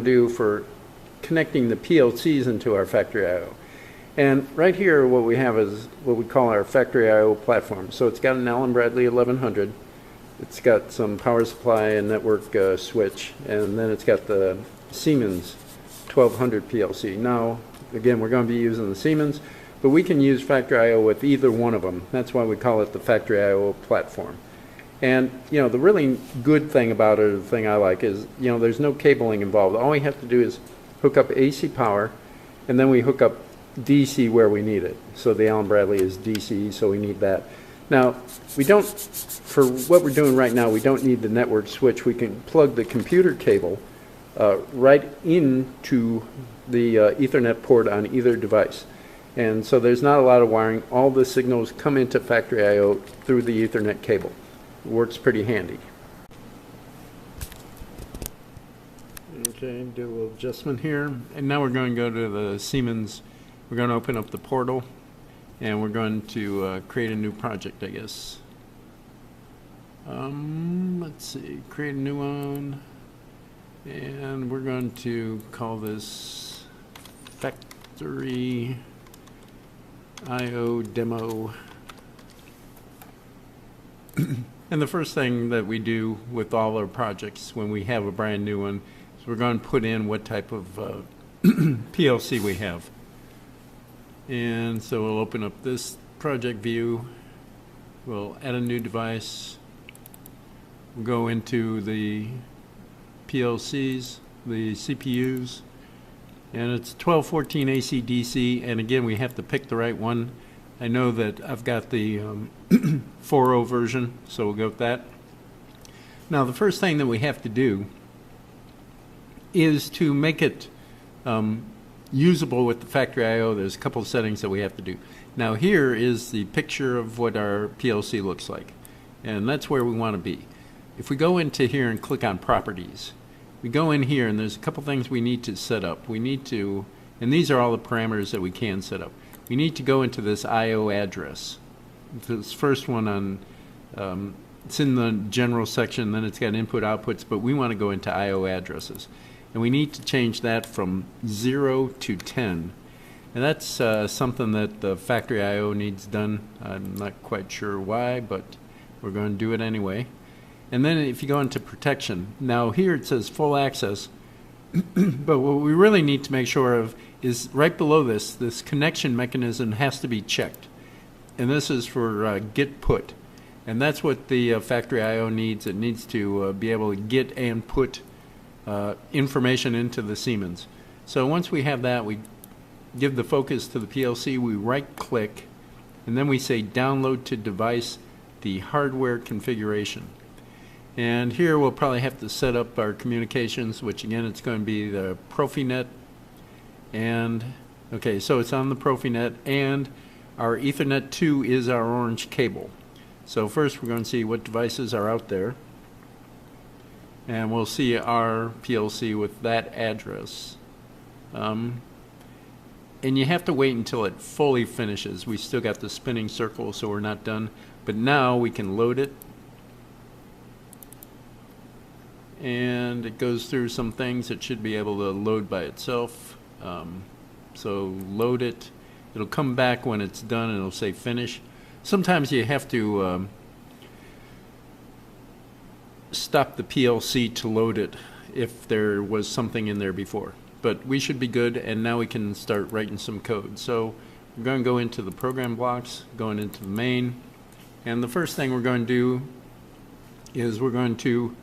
do for connecting the PLCs into our factory I/O. And right here what we have is what we call our factory I/O platform. So it's got an Allen Bradley 1100, it's got some power supply and network switch, and then it's got the Siemens 1200 PLC. Now again, we're going to be using the Siemens, but we can use factory I/O with either one of them. That's why we call it the factory I/O platform. And you know, the really good thing about it, the thing I like, is there's no cabling involved. All we have to do is hook up AC power, and then we hook up DC where we need it. So the Allen Bradley is DC, so we need that. Now, we don't, for what we're doing right now, we don't need the network switch. We can plug the computer cable right into the Ethernet port on either device. And so there's not a lot of wiring. All the signals come into factory I/O through the Ethernet cable. It works pretty handy. Okay, do a little adjustment here. And now we're going to go to the Siemens. We're going to open up the portal, and we're going to create a new project, I guess. Let's see, create a new one. And we're going to call this Factory I/O Demo. And the first thing that we do with all our projects when we have a brand new one is we're going to put in what type of PLC we have. And so we'll open up this project view, we'll add a new device, we'll go into the PLCs, the CPUs, and it's 1214 AC/DC, and again we have to pick the right one. I know that I've got the 4.0 version, so we'll go with that. Now the first thing that we have to do is to make it usable with the factory I/O. There's a couple of settings that we have to do. Now here is the picture of what our PLC looks like, and that's where we want to be. If we go into here and click on properties, we go in here and there's a couple things we need to set up. We need to, and these are all the parameters that we can set up. We need to go into this I/O address. This first one on, it's in the general section, then it's got input outputs, but we want to go into I/O addresses. And we need to change that from 0 to 10. And that's something that the factory I/O needs done. I'm not quite sure why, but we're going to do it anyway. And then if you go into protection, now here it says full access, but what we really need to make sure of is right below this, this connection mechanism has to be checked. And this is for get put. And that's what the factory I/O needs. It needs to be able to get and put information into the Siemens. So once we have that, we give the focus to the PLC, we right click, and then we say download to device the hardware configuration. And here we'll probably have to set up our communications, which again it's going to be the Profinet. And okay, so it's on the Profinet, and our Ethernet 2 is our orange cable. So first we're going to see what devices are out there, and we'll see our PLC with that address. And you have to wait until it fully finishes. We still got the spinning circle, so we're not done. But now we can load it. And it goes through some things. It should be able to load by itself. So load it. It'll come back when it's done and it'll say finish. Sometimes you have to stop the PLC to load it if there was something in there before. But we should be good, and now we can start writing some code. So we're going to go into the program blocks, going into the main, and the first thing we're going to do is we're going to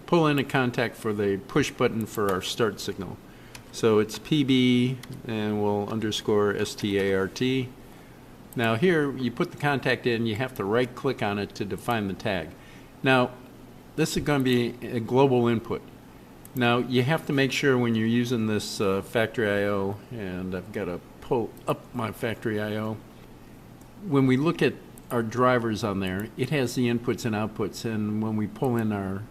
pull in a contact for the push button for our start signal. So it's PB, and we'll underscore START. Now here you put the contact in, you have to right click on it to define the tag. Now this is going to be a global input. Now you have to make sure when you're using this factory I/O, and I've got to pull up my factory I/O, when we look at our drivers on there, it has the inputs and outputs, and when we pull in our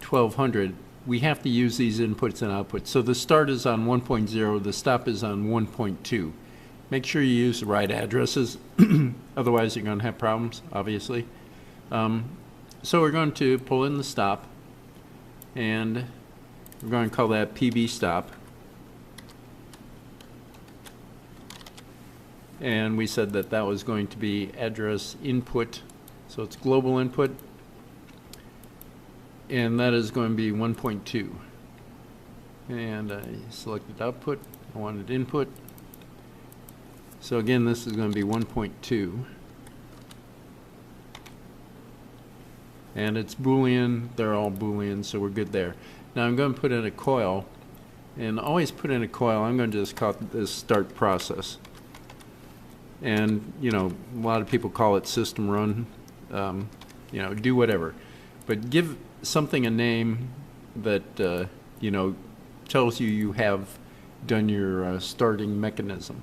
1200, we have to use these inputs and outputs. So the start is on 1.0, the stop is on 1.2. Make sure you use the right addresses, otherwise you're going to have problems, obviously. So we're going to pull in the stop, and We're going to call that PB stop. And we said that that was going to be address input, so it's global input, and that is going to be 1.2. And I selected output, I wanted input. So again, this is going to be 1.2. And it's Boolean, they're all Boolean, so we're good there. Now I'm going to put in a coil, and always put in a coil, I'm going to just call this start process. And, you know, a lot of people call it system run, you know, do whatever. But give something a name that, you know, tells you you have done your starting mechanism.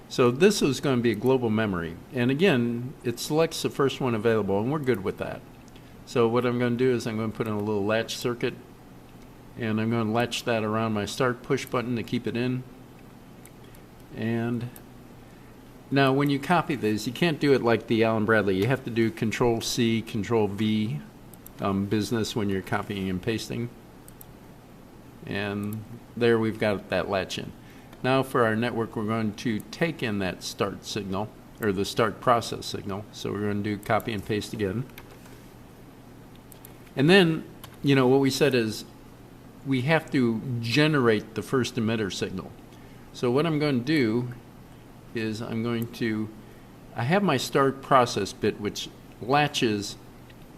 So this is going to be a global memory. And again, it selects the first one available, and we're good with that. So what I'm going to do is I'm going to put in a little latch circuit, and I'm going to latch that around my start push button to keep it in. And now when you copy these, you can't do it like the Allen Bradley. You have to do Control-C, Control-V business when you're copying and pasting. And there we've got that latch in. Now for our network, we're going to take in that start signal, or the start process signal. So we're going to do copy and paste again. And then, you know, what we said is we have to generate the first emitter signal. So what I'm going to do is I have my start process bit, which latches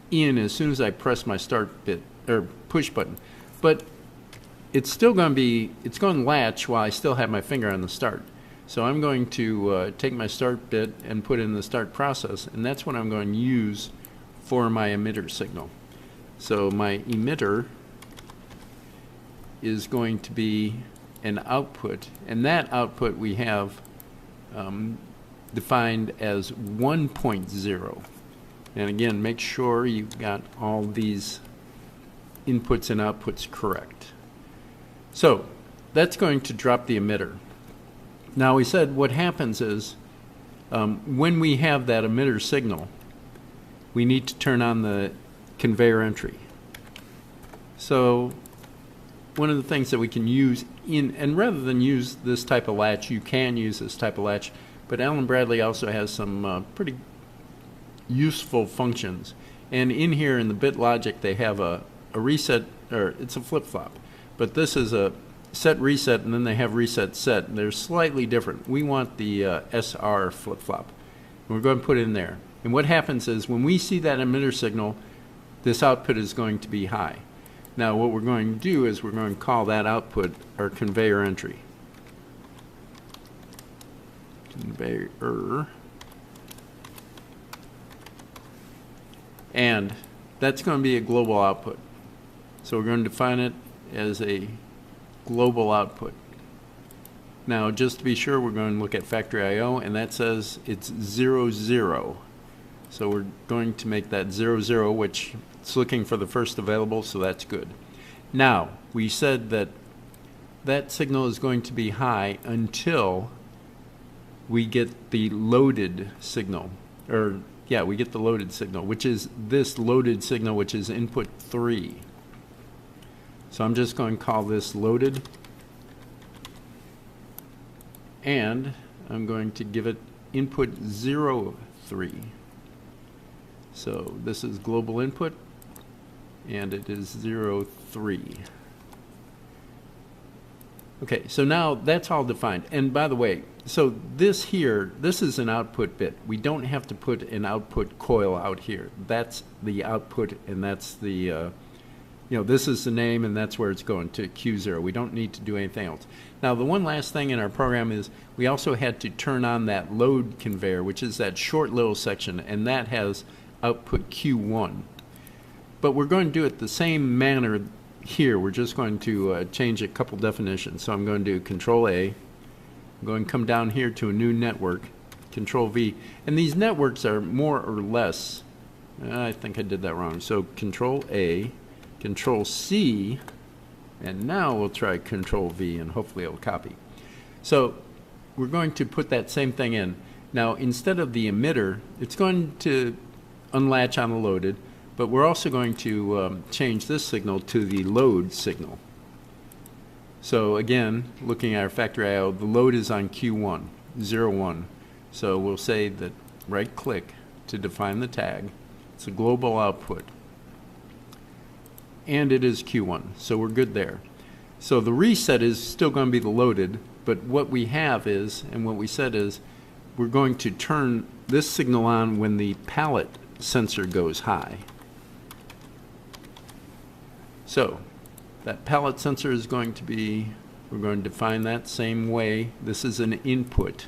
in as soon as I press my start bit, or push button. But it's still going to be, it's going to latch while I still have my finger on the start. So I'm going to take my start bit and put in the start process, and that's what I'm going to use for my emitter signal. So my emitter is going to be an output, and that output we have defined as 1.0. And again, make sure you've got all these inputs and outputs correct. So that's going to drop the emitter. Now we said what happens is when we have that emitter signal, we need to turn on the conveyor entry. So one of the things that we can use and rather than use this type of latch, you can use this type of latch, but Allen Bradley also has some pretty useful functions. And in here in the bit logic, they have a reset, or it's a flip-flop. But this is a set reset, and then they have reset set, and they're slightly different. We want the SR flip-flop. We're going to put it in there. And what happens is when we see that emitter signal, this output is going to be high. Now what we're going to do is we're going to call that output our conveyor entry. Conveyor. And that's going to be a global output. So we're going to define it as a global output. Now just to be sure, we're going to look at factory I/O, and that says it's 0, 0. So we're going to make that 0, 0, which it's looking for the first available, so that's good. Now, we said that that signal is going to be high until we get the loaded signal, or yeah, we get the loaded signal, which is this loaded signal, which is input 3. So I'm just going to call this loaded, and I'm going to give it input 0, 3. So this is global input, and it is 0, 3. Okay, so now that's all defined. And by the way, so this here, this is an output bit. We don't have to put an output coil out here. That's the output, and that's the, you know, this is the name, and that's where it's going to Q0. We don't need to do anything else. Now, the one last thing in our program is we also had to turn on that load conveyor, which is that short little section, and that has output Q1. But we're going to do it the same manner here. We're just going to change a couple definitions. So I'm going to do Control A. I'm going to come down here to a new network, Control V. And these networks are more or less, I think I did that wrong. So Control A, Control C, and now we'll try Control V, and hopefully it'll copy. So we're going to put that same thing in. Now instead of the emitter, it's going to unlatch on the loaded, but we're also going to change this signal to the load signal. So again, looking at our factory I/O, the load is on Q1, 01. So we'll say that right click to define the tag. It's a global output. And it is Q1, so we're good there. So the reset is still going to be the loaded, but what we have is, and what we said is, we're going to turn this signal on when the pallet sensor goes high. So that pallet sensor is going to be, we're going to define that same way. This is an input.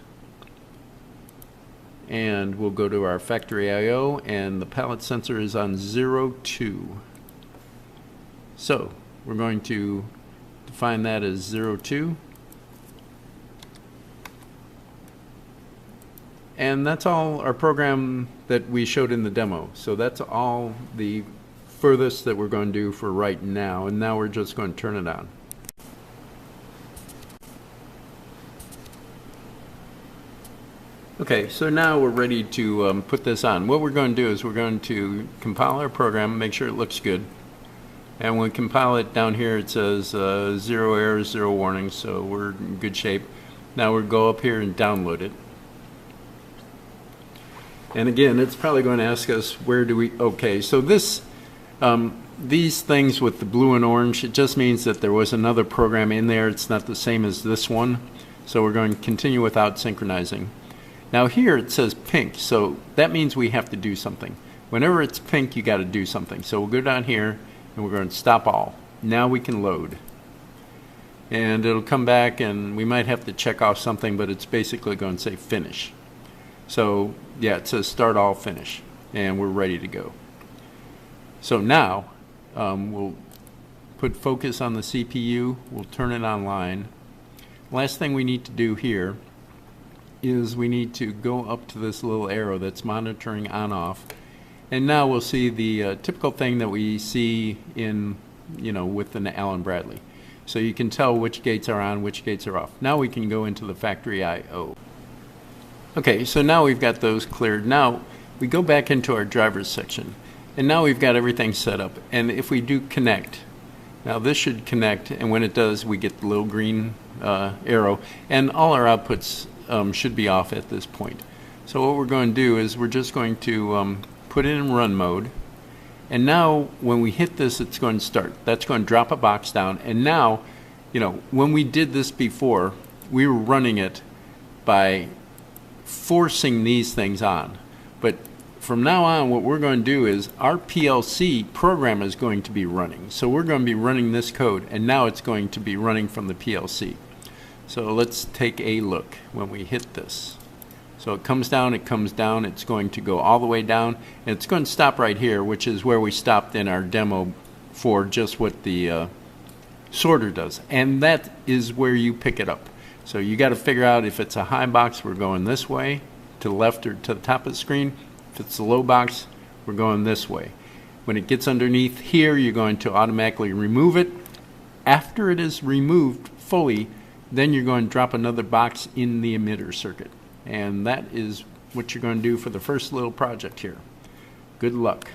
And we'll go to our factory I/O, and the pallet sensor is on 02. So we're going to define that as 02. And that's all our program that we showed in the demo. So that's all the furthest that we're going to do for right now. And now we're just going to turn it on. Okay, so now we're ready to put this on. What we're going to do is we're going to compile our program, make sure it looks good. And when we compile it, down here it says 0 errors, 0 warnings, so we're in good shape. Now we'll go up here and download it. And again, it's probably going to ask us, where do we, okay, so this, these things with the blue and orange, it just means that there was another program in there. It's not the same as this one. So we're going to continue without synchronizing. Now here it says pink, so that means we have to do something. Whenever it's pink, you got to do something. So we'll go down here and we're going to stop all. Now we can load. And it'll come back and we might have to check off something, but it's basically going to say finish. So yeah, it says start all finish, and we're ready to go. So now we'll put focus on the CPU, we'll turn it online. Last thing we need to do here is we need to go up to this little arrow that's monitoring on off, and now we'll see the typical thing that we see in, with an Allen Bradley. So you can tell which gates are on, which gates are off. Now we can go into the factory I/O. Okay, so now we've got those cleared. Now we go back into our drivers section, and now we've got everything set up. And if we do connect, now this should connect, and when it does, we get the little green arrow, and all our outputs should be off at this point. So what we're going to do is we're just going to put it in run mode, and now when we hit this, it's going to start. That's going to drop a box down, and now, when we did this before, we were running it by forcing these things on. But from now on, what we're going to do is our PLC program is going to be running. So we're going to be running this code, and now it's going to be running from the PLC. So let's take a look when we hit this. So it comes down, it's going to go all the way down, and it's going to stop right here, which is where we stopped in our demo for just what the sorter does. And that is where you pick it up. So you got to figure out if it's a high box, we're going this way, to the left or to the top of the screen. If it's a low box, we're going this way. When it gets underneath here, you're going to automatically remove it. After it is removed fully, then you're going to drop another box in the emitter circuit. And that is what you're going to do for the first little project here. Good luck.